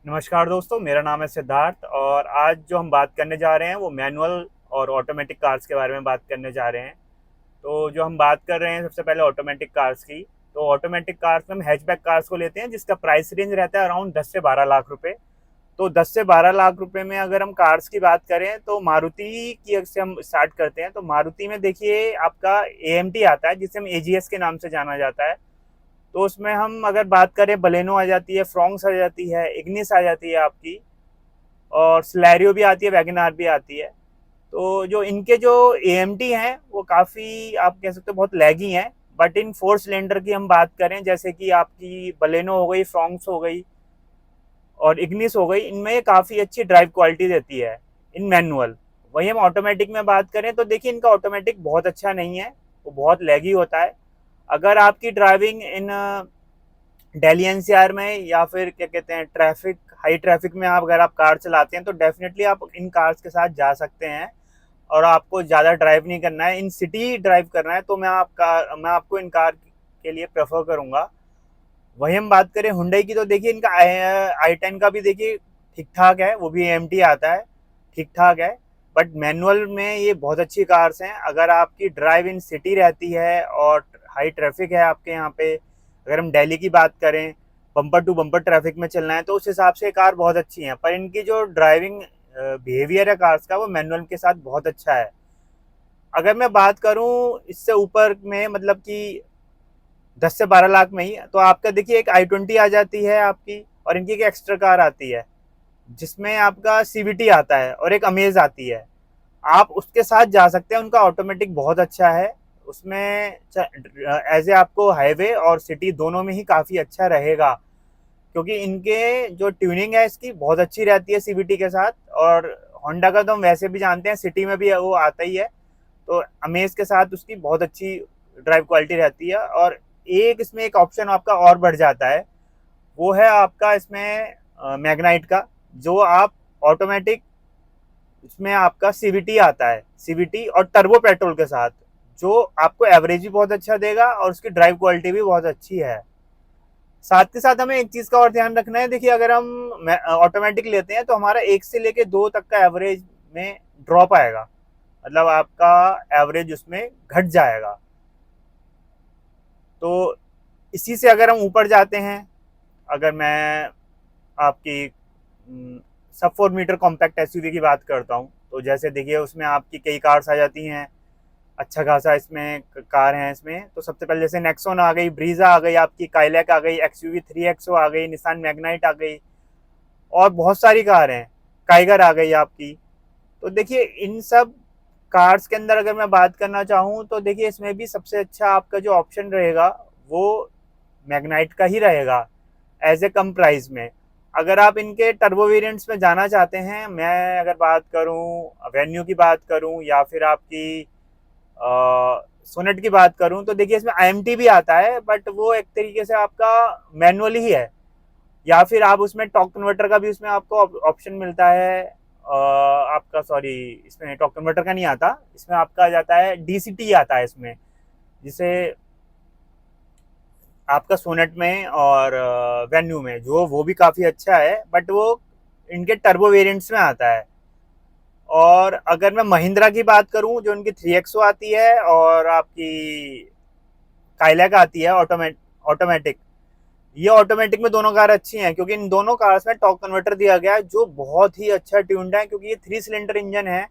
नमस्कार दोस्तों, मेरा नाम है सिद्धार्थ और आज जो हम बात करने जा रहे हैं वो मैनुअल और ऑटोमेटिक कार्स के बारे में बात करने जा रहे हैं। तो जो हम बात कर रहे हैं सबसे पहले ऑटोमेटिक कार्स की। तो ऑटोमेटिक कार्स में हम हैचबैक कार्स को लेते हैं जिसका प्राइस रेंज रहता है अराउंड 10 से 12 लाख रुपए। तो 10 से 12 लाख रुपए में अगर हम कार्स की बात करें तो मारुति की से हम स्टार्ट करते हैं। तो मारुति में देखिए आपका AMT आता है जिसे हम AGS के नाम से जाना जाता है। तो उसमें हम अगर बात करें बलेनो आ जाती है, फ्रोंक्स आ जाती है, इग्निस आ जाती है आपकी, और स्लैरियो भी आती है, वैगनार भी आती है। तो जो इनके जो AMT हैं वो काफ़ी आप कह सकते हो बहुत लैगी हैं। बट इन फोर सिलेंडर की हम बात करें जैसे कि आपकी बलेनो हो गई, फ्रोंक्स हो गई और इग्निस हो गई, इनमें ये काफ़ी अच्छी ड्राइव क्वालिटी देती है इन मैनुअल। वही हम ऑटोमेटिक में बात करें तो देखिए इनका ऑटोमेटिक बहुत अच्छा नहीं है, वो बहुत लैगी होता है। अगर आपकी ड्राइविंग इन दिल्ली NCR में या फिर क्या कहते हैं ट्रैफिक, हाई ट्रैफिक में आप अगर आप कार चलाते हैं तो डेफिनेटली आप इन कार्स के साथ जा सकते हैं। और आपको ज़्यादा ड्राइव नहीं करना है, इन सिटी ड्राइव करना है तो मैं आपको इन कार के लिए प्रेफर करूँगा। वही हम बात करें हुंडई की तो देखिए इनका i10 का भी देखिए ठीक ठाक है, वो भी AMT आता है, ठीक ठाक है। बट मैनुअल में ये बहुत अच्छी कार्स हैं। अगर आपकी ड्राइव इन सिटी रहती है और हाई ट्रैफिक है आपके यहाँ पे, अगर हम दिल्ली की बात करें, बम्पर टू बम्पर ट्रैफिक में चलना है तो उस हिसाब से कार बहुत अच्छी है। पर इनकी जो ड्राइविंग बिहेवियर है कार्स का वो मैनुअल के साथ बहुत अच्छा है। अगर मैं बात करूं इससे ऊपर में मतलब कि 10 से 12 लाख में ही, तो आपका देखिए एक i20 आ जाती है आपकी, और इनकी एक एक्स्ट्रा कार आती है जिसमें आपका CVT आता है और एक अमेज आती है। आप उसके साथ जा सकते हैं, उनका ऑटोमेटिक बहुत अच्छा है। उसमें एज ए आपको हाईवे और सिटी दोनों में ही काफ़ी अच्छा रहेगा, क्योंकि इनके जो ट्यूनिंग है इसकी बहुत अच्छी रहती है CVT के साथ। और होंडा का तो हम वैसे भी जानते हैं सिटी में भी वो आता ही है। तो अमेज के साथ उसकी बहुत अच्छी ड्राइव क्वालिटी रहती है। और एक इसमें एक ऑप्शन आपका और बढ़ जाता है, वो है आपका इसमें मैग्नाइट का, जो आप ऑटोमेटिक इसमें आपका CVT आता है, CVT और टर्बो पेट्रोल के साथ, जो आपको एवरेज भी बहुत अच्छा देगा और उसकी ड्राइव क्वालिटी भी बहुत अच्छी है। साथ के साथ हमें एक चीज़ का और ध्यान रखना है, देखिए अगर हम ऑटोमेटिक लेते हैं तो हमारा 1 से लेके 2 तक का एवरेज में ड्रॉप आएगा, मतलब आपका एवरेज उसमें घट जाएगा। तो इसी से अगर हम ऊपर जाते हैं, अगर मैं आपकी सब 4 मीटर कॉम्पैक्ट SUV की बात करता हूँ, तो जैसे देखिए उसमें आपकी कई कार्स आ जाती हैं, अच्छा खासा इसमें कार है इसमें। तो सबसे पहले जैसे नेक्सॉन आ गई, ब्रीजा आ गई, आपकी काइलैक आ गई, XUV 3XO आ गई, निसान मैग्नाइट आ गई, और बहुत सारी कार हैं, काइगर आ गई आपकी। तो देखिए इन सब कार्स के अंदर अगर मैं बात करना चाहूँ तो देखिए इसमें भी सबसे अच्छा आपका जो ऑप्शन रहेगा वो मैग्नाइट का ही रहेगा एज ए कम प्राइस में। अगर आप इनके टर्बो वेरिएंट्स में जाना चाहते हैं, मैं अगर बात करूं वेन्यू की बात करूं या फिर आपकी सोनेट की बात करूं, तो देखिए इसमें IMT भी आता है बट वो एक तरीके से आपका मैनुअली ही है। या फिर आप उसमें टॉर्क कन्वर्टर का भी उसमें आपको ऑप्शन मिलता है। आपका सॉरी, इसमें टॉर्क कन्वर्टर का नहीं आता, इसमें आपका आ जाता है DCT आता है इसमें, जिसे आपका सोनेट में और वेन्यू में जो वो भी काफ़ी अच्छा है, बट वो इनके टर्बो वेरिएंट्स में आता है। और अगर मैं महिंद्रा की बात करूं, जो इनकी 3XO आती है और आपकी काइलैक आती है ऑटोमेटिक, ये ऑटोमेटिक में दोनों कार अच्छी हैं क्योंकि इन दोनों कार्स में टॉर्क कन्वर्टर दिया गया है जो बहुत ही अच्छा ट्यून्ड है, क्योंकि ये 3 सिलेंडर इंजन है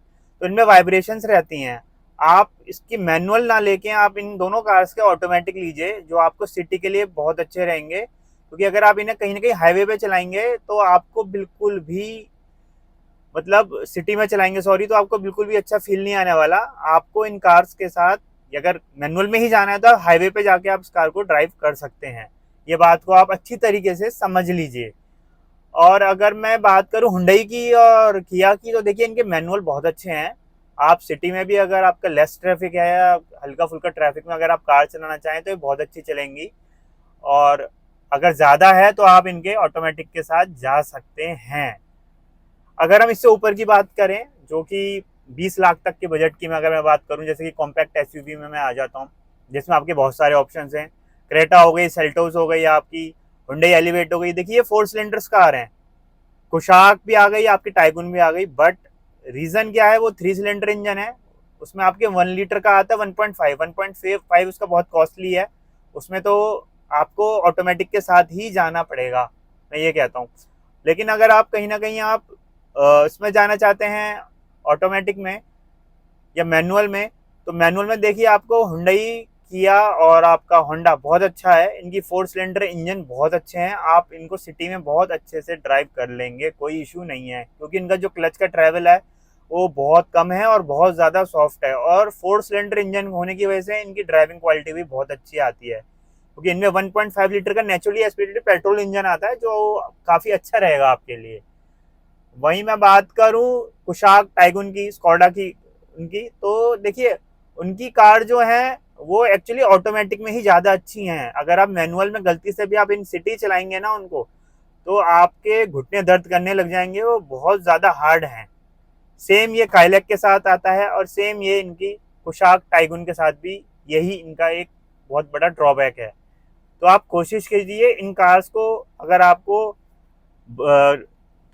तो इनमें वाइब्रेशंस रहती हैं। आप इसकी मैनुअल ना लेके आप इन दोनों कार्स के ऑटोमेटिक लीजिए, जो आपको सिटी के लिए बहुत अच्छे रहेंगे। क्योंकि अगर आप इन्हें कहीं ना कहीं हाईवे पे चलाएंगे तो आपको बिल्कुल भी, मतलब सिटी में चलाएंगे सॉरी, तो आपको बिल्कुल भी अच्छा फील नहीं आने वाला। आपको इन कार्स के साथ अगर मैनुअल में ही जाना है तो आप हाईवे पे जाके आप इस कार को ड्राइव कर सकते हैं। ये बात को आप अच्छी तरीके से समझ लीजिए। और अगर मैं बात करूं हुंडई की और किया की, तो देखिए इनके मैनुअल बहुत अच्छे हैं। आप सिटी में भी अगर आपका लेस ट्रैफिक है या हल्का फुल्का ट्रैफिक में अगर आप कार चलाना चाहें तो ये बहुत अच्छी चलेंगी। और अगर ज़्यादा है तो आप इनके ऑटोमेटिक के साथ जा सकते हैं। अगर हम इससे ऊपर की बात करें, जो कि 20 लाख तक के बजट की मैं अगर मैं बात करूं, जैसे कि कॉम्पैक्ट SUV में मैं आ जाता हूं, जिसमें आपके बहुत सारे ऑप्शंस हैं। क्रेटा हो गई, सेल्टोस हो गई, आपकी हुंडई एलिवेट हो गई। देखिए ये 4 सिलेंडर्स कार हैं, कुशाक भी आ गई, आपकी टाइगुन भी आ गई, बट रीजन क्या है, वो 3 सिलेंडर इंजन है, उसमें आपके 1 लीटर का आता है, 1.5 उसका बहुत कॉस्टली है, उसमें तो आपको ऑटोमेटिक के साथ ही जाना पड़ेगा, मैं ये कहता हूँ। लेकिन अगर आप कहीं ना कहीं आप इसमें जाना चाहते हैं ऑटोमेटिक में या मैनुअल में, तो मैनुअल में देखिए आपको हुंडई, किया और आपका होंडा बहुत अच्छा है, इनकी 4 सिलेंडर इंजन बहुत अच्छे हैं, आप इनको सिटी में बहुत अच्छे से ड्राइव कर लेंगे, कोई इशू नहीं है, क्योंकि इनका जो क्लच का ट्रैवल है वो बहुत कम है और बहुत ज़्यादा सॉफ्ट है, और 4 सिलेंडर इंजन होने की वजह से इनकी ड्राइविंग क्वालिटी भी बहुत अच्छी आती है, क्योंकि इनमें 1.5 लीटर का नेचुरली एस्पिरेटेड पेट्रोल इंजन आता है जो काफ़ी अच्छा रहेगा आपके लिए। वहीं मैं बात करूं कुशाक टाइगुन की, स्कोडा की, उनकी तो देखिए उनकी कार जो है वो एक्चुअली ऑटोमेटिक में ही ज़्यादा अच्छी हैं। अगर आप मैनुअल में गलती से भी आप इन सिटी चलाएंगे ना उनको, तो आपके घुटने दर्द करने लग जाएंगे, वो बहुत ज़्यादा हार्ड हैं। सेम ये काइलैक के साथ आता है और सेम ये इनकी कुशाक टाइगुन के साथ भी यही इनका एक बहुत बड़ा ड्रॉबैक है। तो आप कोशिश कीजिए इन कार्स को, अगर आपको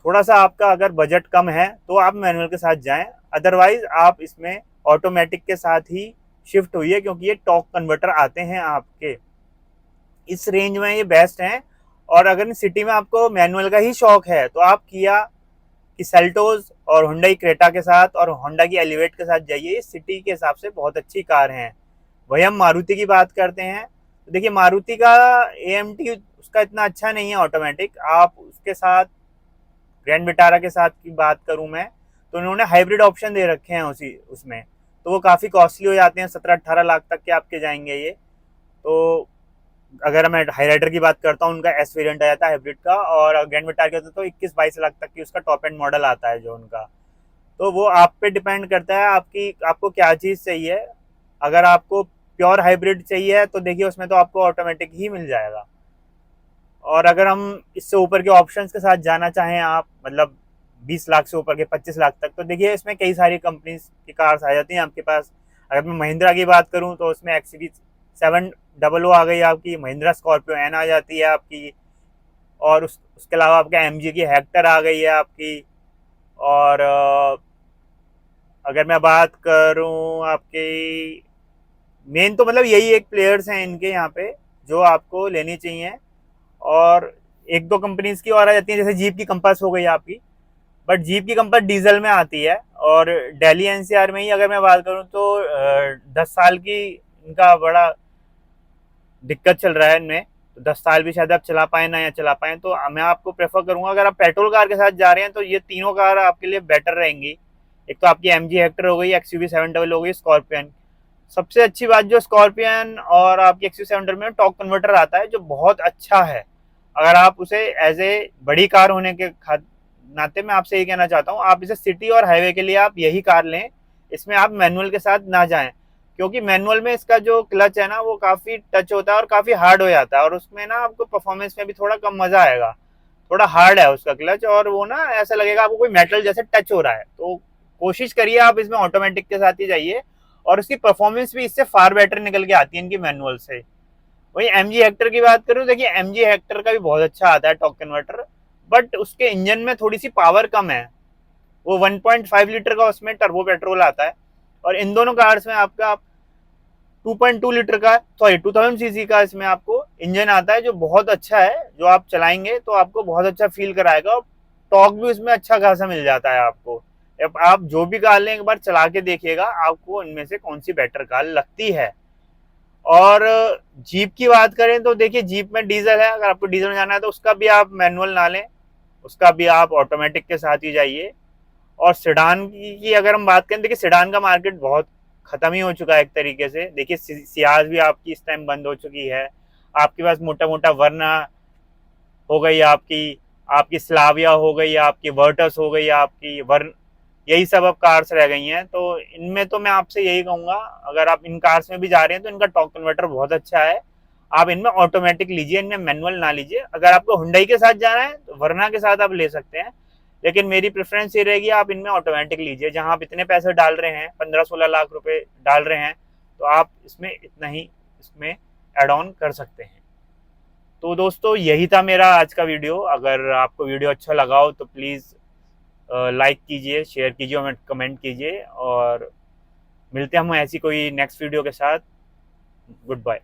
थोड़ा सा आपका अगर बजट कम है तो आप मैनुअल के साथ जाएं, अदरवाइज आप इसमें ऑटोमेटिक के साथ ही शिफ्ट हुई है, क्योंकि ये टॉर्क कन्वर्टर आते हैं आपके इस रेंज में, ये बेस्ट हैं। और अगर सिटी में आपको मैनुअल का ही शौक है तो आप किया की सेल्टोस और हुंडई क्रेटा के साथ और होंडा की एलिवेट के साथ जाइए, सिटी के हिसाब से बहुत अच्छी कार हैं। वही हम मारुति की बात करते हैं तो देखिए मारुति का AMT उसका इतना अच्छा नहीं है ऑटोमेटिक, आप उसके साथ ग्रैंड विटारा के साथ की बात करूं मैं, तो उन्होंने हाइब्रिड ऑप्शन दे रखे हैं उसी उसमें, तो वो काफ़ी कॉस्टली हो जाते हैं, 17-18 लाख तक के आपके जाएंगे ये। तो अगर मैं हाईराइडर की बात करता हूँ, उनका एस वेरिएंट आया था हाइब्रिड का, और ग्रैंड विटारा के तो 21-22 लाख तक की उसका टॉप एंड मॉडल आता है जो उनका। तो वो आप पे डिपेंड करता है आपकी, आपको क्या चीज़ चाहिए। अगर आपको प्योर हाइब्रिड चाहिए तो देखिए उसमें तो आपको ऑटोमेटिक ही मिल जाएगा। और अगर हम इससे ऊपर के ऑप्शंस के साथ जाना चाहें आप, मतलब 20 लाख से ऊपर के 25 लाख तक, तो देखिए इसमें कई सारी कंपनीज की कार्स आ जाती हैं आपके पास। अगर मैं महिंद्रा की बात करूं तो उसमें XUV700 आ गई आपकी, महिंद्रा स्कॉर्पियो एन आ जाती है आपकी, और उसके अलावा आपका MG की हेक्टर आ गई है आपकी। और अगर मैं बात करूं आपकी, मेन तो मतलब यही एक प्लेयर्स हैं इनके यहाँ पे जो आपको लेनी चाहिए। और एक दो कंपनीज की और आ जाती है, जैसे जीप की कंपास हो गई आपकी, बट जीप की कंपास डीजल में आती है। और दिल्ली NCR में ही अगर मैं बात करूं तो 10 साल की इनका बड़ा दिक्कत चल रहा है इनमें, तो 10 साल भी शायद आप चला पाए ना या चला पाए, तो मैं आपको प्रेफर करूंगा अगर आप पेट्रोल कार के साथ जा रहे हैं तो ये तीनों कार आपके लिए बेटर रहेंगी। एक तो आपकी MG हेक्टर हो गई, XUV700 हो गई, स्कॉर्पियन। सबसे अच्छी बात जो स्कॉर्पियन और आपकी XUV700 में टॉर्क कन्वर्टर आता है जो बहुत अच्छा है। अगर आप उसे एज ए बड़ी कार होने के नाते मैं आपसे ये कहना चाहता हूँ, आप इसे सिटी और हाईवे के लिए आप यही कार लें, इसमें आप मैनुअल के साथ ना जाएं, क्योंकि मैनुअल में इसका जो क्लच है ना वो काफ़ी टच होता है और काफ़ी हार्ड हो जाता है, और उसमें ना आपको परफॉर्मेंस में भी थोड़ा कम मज़ा आएगा। थोड़ा हार्ड है उसका क्लच, और वो ना ऐसा लगेगा आपको कोई मेटल जैसे टच हो रहा है। तो कोशिश करिए आप इसमें ऑटोमेटिक के साथ ही जाइए, और उसकी परफॉर्मेंस भी इससे फार बेटर निकल के आती है इनकी मैनुअल से। वही MG हेक्टर की बात करूँ, देखिए MG हेक्टर का भी बहुत अच्छा आता है टॉर्क कन्वर्टर, बट उसके इंजन में थोड़ी सी पावर कम है। वो 1.5 लीटर का उसमें टर्बो पेट्रोल आता है, और इन दोनों कार्स में आपका 2.2 लीटर का, सॉरी 2000 cc का इसमें आपको इंजन आता है जो बहुत अच्छा है, जो आप चलाएंगे तो आपको बहुत अच्छा फील कराएगा, और टॉर्क भी उसमें अच्छा खासा मिल जाता है आपको। अब आप जो भी कार लें एक बार चला के देखिएगा आपको इनमें से कौन सी बेटर कार लगती है। और जीप की बात करें तो देखिए जीप में डीजल है, अगर आपको डीजल में जाना है तो उसका भी आप मैनुअल ना लें, उसका भी आप ऑटोमेटिक के साथ ही जाइए। और सेडान की अगर हम बात करें, देखिए सेडान का मार्केट बहुत खत्म ही हो चुका है एक तरीके से। देखिए सियाज भी आपकी इस टाइम बंद हो चुकी है, आपके पास मोटा मोटा वरना हो गई आपकी, आपकी स्लाविया हो गई, आपकी वर्टस हो गई, आपकी वर्ण, यही सब अब कार्स रह गई हैं। तो इनमें तो मैं आपसे यही कहूँगा, अगर आप इन कार्स में भी जा रहे हैं तो इनका टॉर्क कन्वर्टर बहुत अच्छा है, आप इनमें ऑटोमेटिक लीजिए, इनमें मैनुअल ना लीजिए। अगर आपको हुंडई के साथ जाना है तो वरना के साथ आप ले सकते हैं, लेकिन मेरी प्रेफरेंस ये रहेगी आप इनमें ऑटोमेटिक लीजिए। जहां आप इतने पैसे डाल रहे हैं, 15-16 लाख रुपए डाल रहे हैं, तो आप इसमें इतना ही इसमें एड ऑन कर सकते हैं। तो दोस्तों यही था मेरा आज का वीडियो। अगर आपको वीडियो अच्छा लगा हो तो प्लीज़ लाइक कीजिए, शेयर कीजिए और कमेंट कीजिए, और मिलते हैं हम ऐसी कोई नेक्स्ट वीडियो के साथ। Good bye.